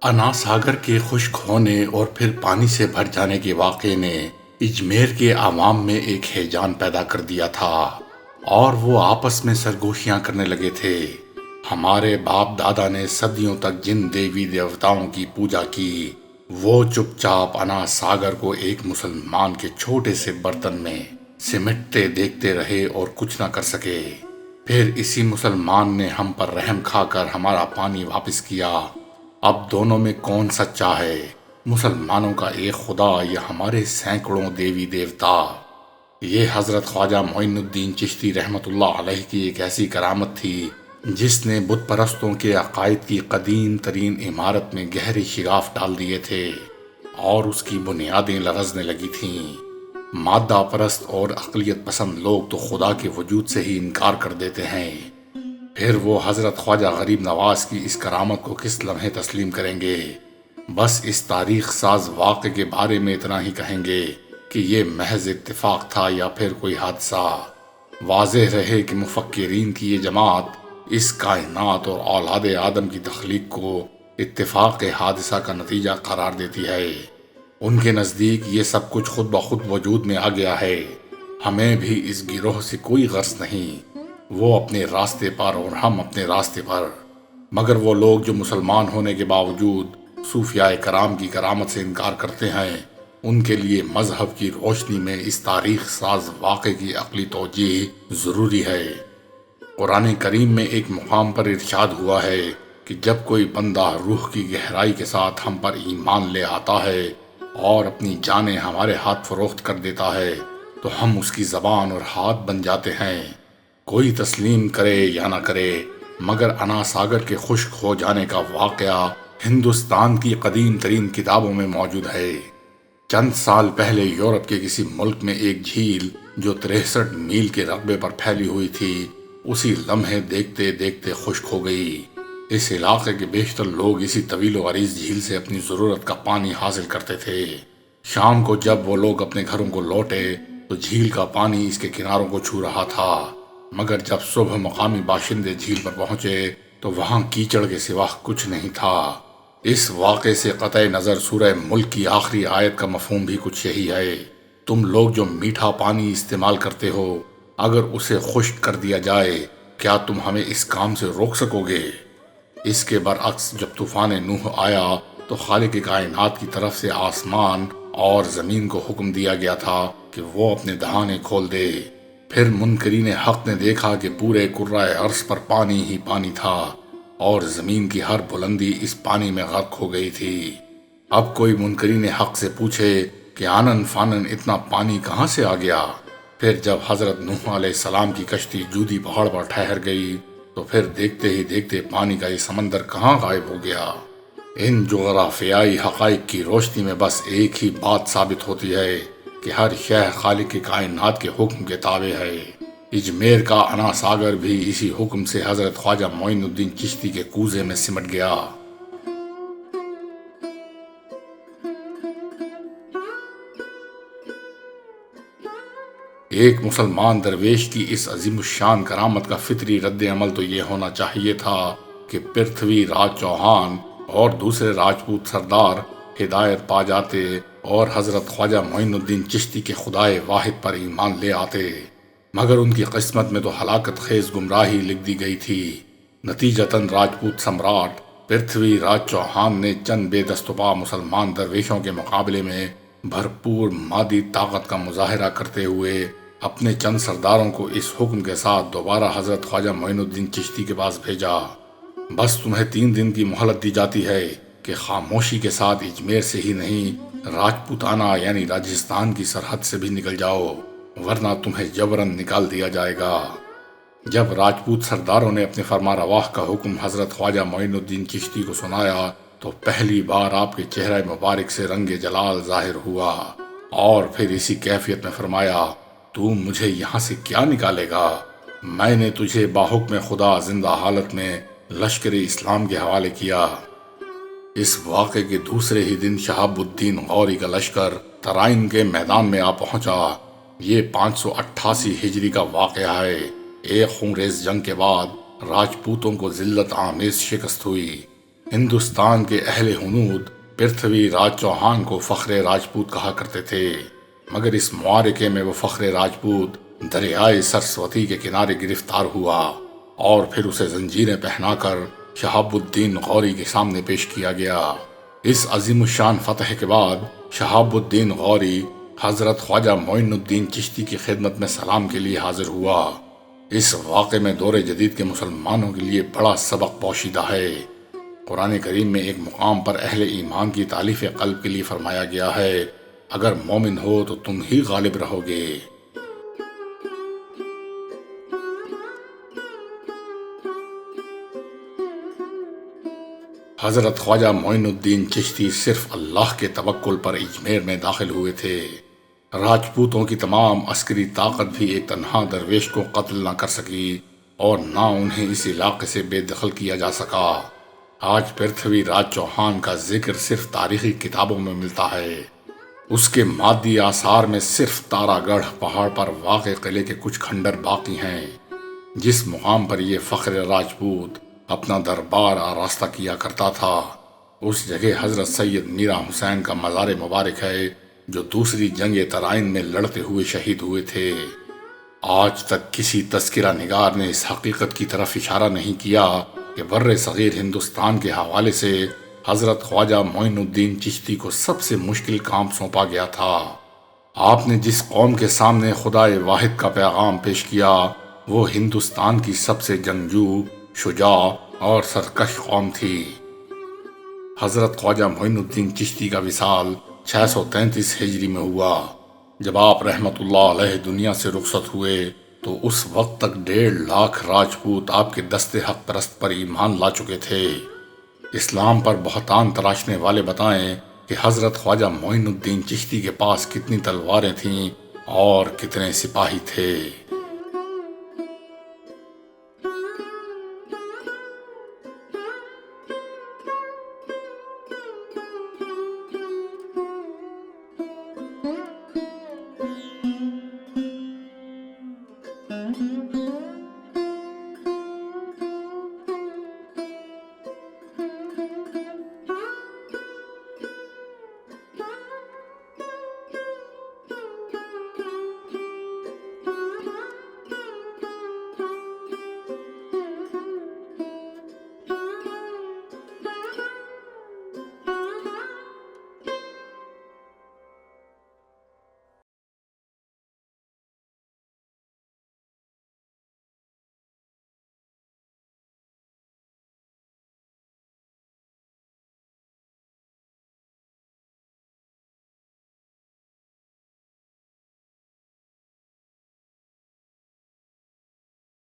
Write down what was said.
انا ساگر کے خشک ہونے اور پھر پانی سے بھر جانے کے واقعے نے اجمیر کے عوام میں ایک ہیجان پیدا کر دیا تھا اور وہ آپس میں سرگوشیاں کرنے لگے تھے۔ ہمارے باپ دادا نے صدیوں تک جن دیوی دیوتاؤں کی پوجا کی، وہ چپ چاپ انا ساگر کو ایک مسلمان کے چھوٹے سے برتن میں سمٹتے دیکھتے رہے اور کچھ نہ کر سکے۔ پھر اسی مسلمان نے ہم پر رحم کھا کر ہمارا پانی واپس کیا۔ اب دونوں میں کون سچا ہے، مسلمانوں کا ایک خدا یا ہمارے سینکڑوں دیوی دیوتا؟ یہ حضرت خواجہ معین الدین چشتی رحمت اللہ علیہ کی ایک ایسی کرامت تھی جس نے بت پرستوں کے عقائد کی قدیم ترین عمارت میں گہرے شگاف ڈال دیے تھے اور اس کی بنیادیں لرزنے لگی تھیں۔ مادہ پرست اور عقلیت پسند لوگ تو خدا کے وجود سے ہی انکار کر دیتے ہیں، پھر وہ حضرت خواجہ غریب نواز کی اس کرامت کو کس لمحے تسلیم کریں گے؟ بس اس تاریخ ساز واقعے کے بارے میں اتنا ہی کہیں گے کہ یہ محض اتفاق تھا یا پھر کوئی حادثہ۔ واضح رہے کہ مفکرین کی یہ جماعت اس کائنات اور اولاد آدم کی تخلیق کو اتفاق حادثہ کا نتیجہ قرار دیتی ہے۔ ان کے نزدیک یہ سب کچھ خود بخود وجود میں آ گیا ہے۔ ہمیں بھی اس گروہ سے کوئی غرض نہیں، وہ اپنے راستے پر اور ہم اپنے راستے پر۔ مگر وہ لوگ جو مسلمان ہونے کے باوجود صوفیاء کرام کی کرامت سے انکار کرتے ہیں، ان کے لیے مذہب کی روشنی میں اس تاریخ ساز واقعے کی عقلی توجیہ ضروری ہے۔ قرآن کریم میں ایک مقام پر ارشاد ہوا ہے کہ جب کوئی بندہ روح کی گہرائی کے ساتھ ہم پر ایمان لے آتا ہے اور اپنی جانیں ہمارے ہاتھ فروخت کر دیتا ہے تو ہم اس کی زبان اور ہاتھ بن جاتے ہیں۔ کوئی تسلیم کرے یا نہ کرے، مگر انا ساگر کے خشک ہو جانے کا واقعہ ہندوستان کی قدیم ترین کتابوں میں موجود ہے۔ چند سال پہلے یورپ کے کسی ملک میں ایک جھیل جو 63 میل کے رقبے پر پھیلی ہوئی تھی، اسی لمحے دیکھتے دیکھتے خشک ہو گئی۔ اس علاقے کے بیشتر لوگ اسی طویل و عریض جھیل سے اپنی ضرورت کا پانی حاصل کرتے تھے۔ شام کو جب وہ لوگ اپنے گھروں کو لوٹے تو جھیل کا پانی اس کے کناروں کو چھو رہا تھا، مگر جب صبح مقامی باشندے جھیل پر پہنچے تو وہاں کیچڑ کے سوا کچھ نہیں تھا۔ اس واقعے سے قطع نظر سورہ ملک کی آخری آیت کا مفہوم بھی کچھ یہی ہے۔ تم لوگ جو میٹھا پانی استعمال کرتے ہو، اگر اسے خشک کر دیا جائے کیا تم ہمیں اس کام سے روک سکو گے؟ اس کے برعکس جب طوفان نوح آیا تو خالق کائنات کی طرف سے آسمان اور زمین کو حکم دیا گیا تھا کہ وہ اپنے دہانے کھول دے۔ پھر منکرین حق نے دیکھا کہ پورے کرۂ ارض پر پانی ہی پانی تھا اور زمین کی ہر بلندی اس پانی میں غرق ہو گئی تھی۔ اب کوئی منکرین حق سے پوچھے کہ آنن فانن اتنا پانی کہاں سے آ گیا؟ پھر جب حضرت نوح علیہ السلام کی کشتی جودی پہاڑ پر ٹھہر گئی تو پھر دیکھتے ہی دیکھتے پانی کا یہ سمندر کہاں غائب ہو گیا۔ ان جغرافیائی حقائق کی روشنی میں بس ایک ہی بات ثابت ہوتی ہے کہ ہر شے خالق کے کائنات کے حکم کے تابع ہے۔ اجمیر کا انا ساگر بھی اسی حکم سے حضرت خواجہ معین الدین چشتی کے کوزے میں سمٹ گیا۔ ایک مسلمان درویش کی اس عظیم الشان کرامت کا فطری رد عمل تو یہ ہونا چاہیے تھا کہ پرتھوی راج چوہان اور دوسرے راجپوت سردار ہدایت پا جاتے اور حضرت خواجہ معین الدین چشتی کے خدائے واحد پر ایمان لے آتے، مگر ان کی قسمت میں تو ہلاکت خیز گمراہی لکھ دی گئی تھی۔ نتیجتاً راجپوت سمراٹ پرتھوی راج چوہان نے چند بے دست و پا مسلمان درویشوں کے مقابلے میں بھرپور مادی طاقت کا مظاہرہ کرتے ہوئے اپنے چند سرداروں کو اس حکم کے ساتھ دوبارہ حضرت خواجہ معین الدین چشتی کے پاس بھیجا، بس تمہیں 3 دن کی مہلت دی جاتی ہے کہ خاموشی کے ساتھ اجمیر سے ہی نہیں، راجپوتانہ یعنی راجستھان کی سرحد سے بھی نکل جاؤ، ورنہ تمہیں جبراً نکال دیا جائے گا۔ جب راجپوت سرداروں نے اپنے فرما رواہ کا حکم حضرت خواجہ معین الدین چشتی کو سنایا تو پہلی بار آپ کے چہرہ مبارک سے رنگ جلال ظاہر ہوا اور پھر اسی کیفیت میں فرمایا، تو مجھے یہاں سے کیا نکالے گا؟ میں نے تجھے باحکم خدا زندہ حالت میں لشکر اسلام کے حوالے کیا۔ اس واقعے کے دوسرے ہی دن شہاب الدین غوری کا لشکر ترائن کے میدان میں آ پہنچا۔ یہ 588 ہجری کا واقعہ ہے۔ ایک خونریز جنگ کے بعد راجپوتوں کو ذلت آمیز شکست ہوئی۔ ہندوستان کے اہل ہنود پرتھوی راج چوہان کو فخر راجپوت کہا کرتے تھے، مگر اس معارکے میں وہ فخر راجپوت دریائے سرسوتی کے کنارے گرفتار ہوا اور پھر اسے زنجیریں پہنا کر شہاب الدین غوری کے سامنے پیش کیا گیا۔ اس عظیم الشان فتح کے بعد شہاب الدین غوری حضرت خواجہ معین الدین چشتی کی خدمت میں سلام کے لیے حاضر ہوا۔ اس واقعے میں دور جدید کے مسلمانوں کے لیے بڑا سبق پوشیدہ ہے۔ قرآن کریم میں ایک مقام پر اہل ایمان کی تالیف قلب کے لیے فرمایا گیا ہے، اگر مومن ہو تو تم ہی غالب رہو گے۔ حضرت خواجہ معین الدین چشتی صرف اللہ کے توکل پر اجمیر میں داخل ہوئے تھے۔ راجپوتوں کی تمام عسکری طاقت بھی ایک تنہا درویش کو قتل نہ کر سکی اور نہ انہیں اس علاقے سے بے دخل کیا جا سکا۔ آج پرتھوی راج چوہان کا ذکر صرف تاریخی کتابوں میں ملتا ہے۔ اس کے مادی آثار میں صرف تارا گڑھ پہاڑ پر واقع قلعے کے کچھ کھنڈر باقی ہیں، جس مقام پر یہ فخر راجپوت اپنا دربار آراستہ کیا کرتا تھا۔ اس جگہ حضرت سید میرا حسین کا مزار مبارک ہے، جو دوسری جنگ ترائن میں لڑتے ہوئے شہید ہوئے تھے۔ آج تک کسی تذکرہ نگار نے اس حقیقت کی طرف اشارہ نہیں کیا کہ بر صغیر ہندوستان کے حوالے سے حضرت خواجہ معین الدین چشتی کو سب سے مشکل کام سونپا گیا تھا۔ آپ نے جس قوم کے سامنے خدائے واحد کا پیغام پیش کیا، وہ ہندوستان کی سب سے جنگجو، شجاع اور سرکش قوم تھی۔ حضرت خواجہ معین الدین چشتی کا وصال 633 ہجری میں ہوا۔ جب آپ رحمت اللہ علیہ دنیا سے رخصت ہوئے تو اس وقت تک 1.5 لاکھ راجپوت آپ کے دست حق پرست پر ایمان لا چکے تھے۔ اسلام پر بہتان تراشنے والے بتائیں کہ حضرت خواجہ معین الدین چشتی کے پاس کتنی تلواریں تھیں اور کتنے سپاہی تھے۔